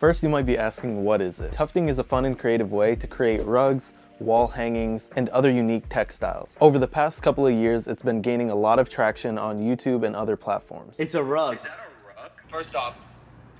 First, you might be asking, what is it? Tufting is a fun and creative way to create rugs, wall hangings, and other unique textiles. Over the past couple of years, it's been gaining a lot of traction on YouTube and other platforms. It's a rug. Is that a rug? First off,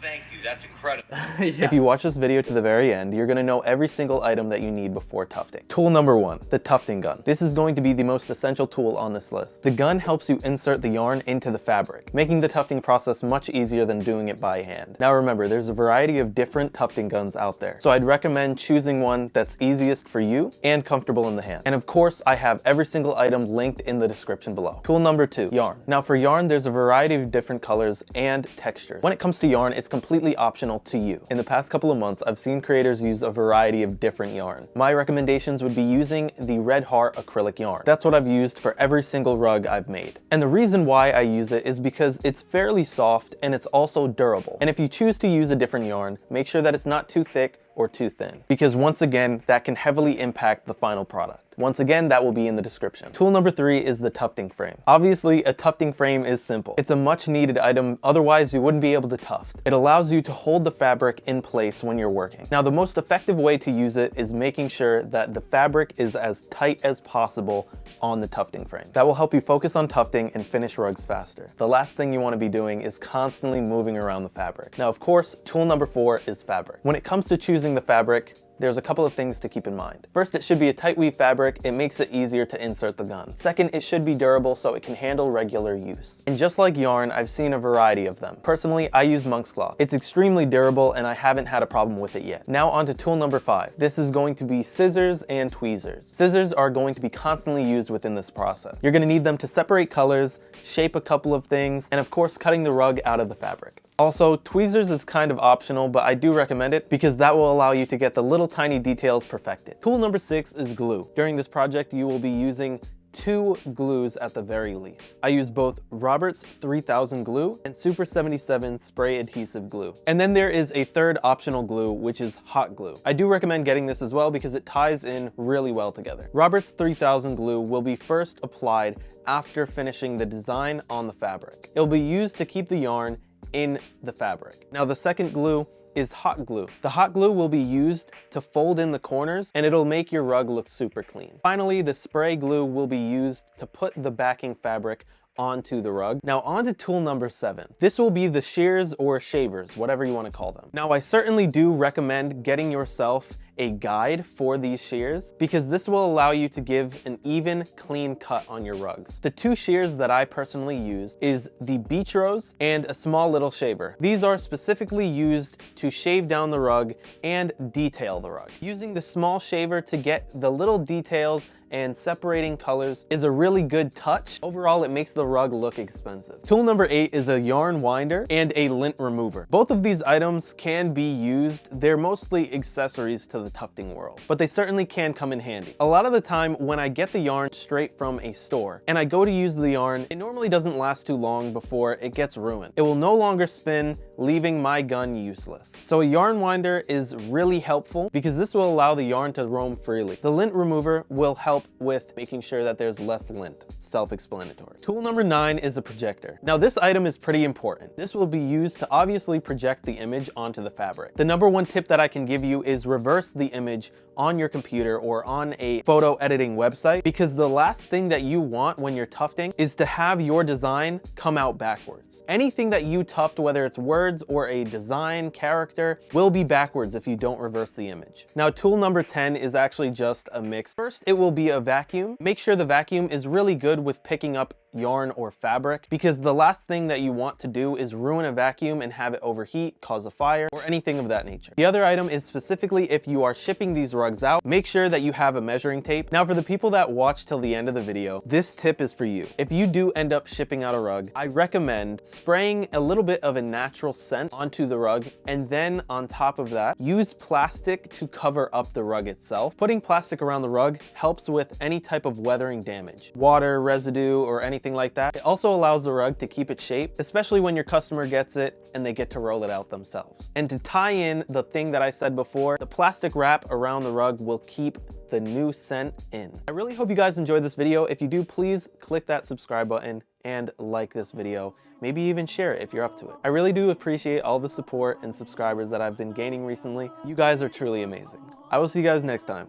thank you, that's incredible. Yeah. If you watch this video to the very end, you're gonna know every single item that you need before tufting. Tool number 1, the tufting gun. This is going to be the most essential tool on this list. The gun helps you insert the yarn into the fabric, making the tufting process much easier than doing it by hand. Now remember, there's a variety of different tufting guns out there, so I'd recommend choosing one that's easiest for you and comfortable in the hand. And of course, I have every single item linked in the description below. Tool number 2, yarn. Now for yarn, there's a variety of different colors and textures. When it comes to yarn, it's completely optional to you. In the past couple of months, I've seen creators use a variety of different yarn. My recommendations would be using the Red Heart acrylic yarn. That's what I've used for every single rug I've made. And the reason why I use it is because it's fairly soft and it's also durable. And if you choose to use a different yarn, make sure that it's not too thick or too thin, because once again, that can heavily impact the final product. Once again, that will be in the description. Tool number 3 is the tufting frame. Obviously, a tufting frame is simple. It's a much needed item, otherwise you wouldn't be able to tuft. It allows you to hold the fabric in place when you're working. Now, the most effective way to use it is making sure that the fabric is as tight as possible on the tufting frame. That will help you focus on tufting and finish rugs faster. The last thing you want to be doing is constantly moving around the fabric. Now, of course, tool number 4 is fabric. When it comes to choosing the fabric, there's a couple of things to keep in mind. First, it should be a tight weave fabric. It makes it easier to insert the gun. Second, it should be durable so it can handle regular use. And just like yarn, I've seen a variety of them. Personally, I use monk's cloth. It's extremely durable and I haven't had a problem with it yet. Now on to tool number 5. This is going to be scissors and tweezers. Scissors are going to be constantly used within this process. You're gonna need them to separate colors, shape a couple of things, and of course, cutting the rug out of the fabric. Also, tweezers is kind of optional, but I do recommend it because that will allow you to get the little tiny details perfected. Tool number 6 is glue. During this project, you will be using 2 glues at the very least. I use both Robert's 3000 glue and Super 77 spray adhesive glue. And then there is a third optional glue, which is hot glue. I do recommend getting this as well because it ties in really well together. Robert's 3000 glue will be first applied after finishing the design on the fabric. It will be used to keep the yarn in the fabric. Now the second glue is hot glue. The hot glue will be used to fold in the corners and it'll make your rug look super clean. Finally, the spray glue will be used to put the backing fabric onto the rug. Now on to tool number 7. This will be the shears or shavers, whatever you want to call them. Now I certainly do recommend getting yourself a guide for these shears because this will allow you to give an even, clean cut on your rugs. The 2 shears that I personally use is the Beach Rose and a small little shaver. These are specifically used to shave down the rug and detail the rug. Using the small shaver to get the little details and separating colors is a really good touch. Overall, it makes the rug look expensive. Tool number 8 is a yarn winder and a lint remover. Both of these items can be used. They're mostly accessories to the tufting world, but they certainly can come in handy. A lot of the time when I get the yarn straight from a store and I go to use the yarn, it normally doesn't last too long before it gets ruined. It will no longer spin, leaving my gun useless. So a yarn winder is really helpful because this will allow the yarn to roam freely. The lint remover will help with making sure that there's less lint. Self-explanatory. Tool number 9 is a projector. Now this item is pretty important. This will be used to obviously project the image onto the fabric. The number 1 tip that I can give you is reverse the image on your computer or on a photo editing website, because the last thing that you want when you're tufting is to have your design come out backwards. Anything that you tuft, whether it's words or a design character, will be backwards if you don't reverse the image. Now tool number 10 is actually just a mix. First, it will be a vacuum. Make sure the vacuum is really good with picking up yarn or fabric, because the last thing that you want to do is ruin a vacuum and have it overheat, cause a fire, or anything of that nature. The other item is specifically if you are shipping these rugs out, make sure that you have a measuring tape. Now for the people that watch till the end of the video, this tip is for you. If you do end up shipping out a rug, I recommend spraying a little bit of a natural scent onto the rug, and then on top of that, use plastic to cover up the rug itself. Putting plastic around the rug helps with any type of weathering damage, water, residue, or anything like that. It also allows the rug to keep its shape, especially when your customer gets it and they get to roll it out themselves. And to tie in the thing that I said before, the plastic wrap around the rug will keep the new scent in. I really hope you guys enjoyed this video. If you do, please click that subscribe button and like this video, maybe even share it if you're up to it. I really do appreciate all the support and subscribers that I've been gaining recently. You guys are truly amazing. I will see you guys next time.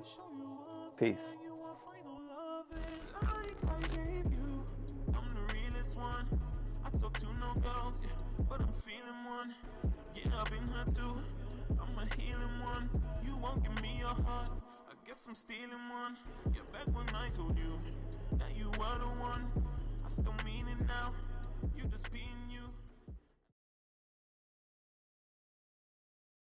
Peace. I'm stealing one. Yeah, back when I told you that you were the one. I still mean it now. You just being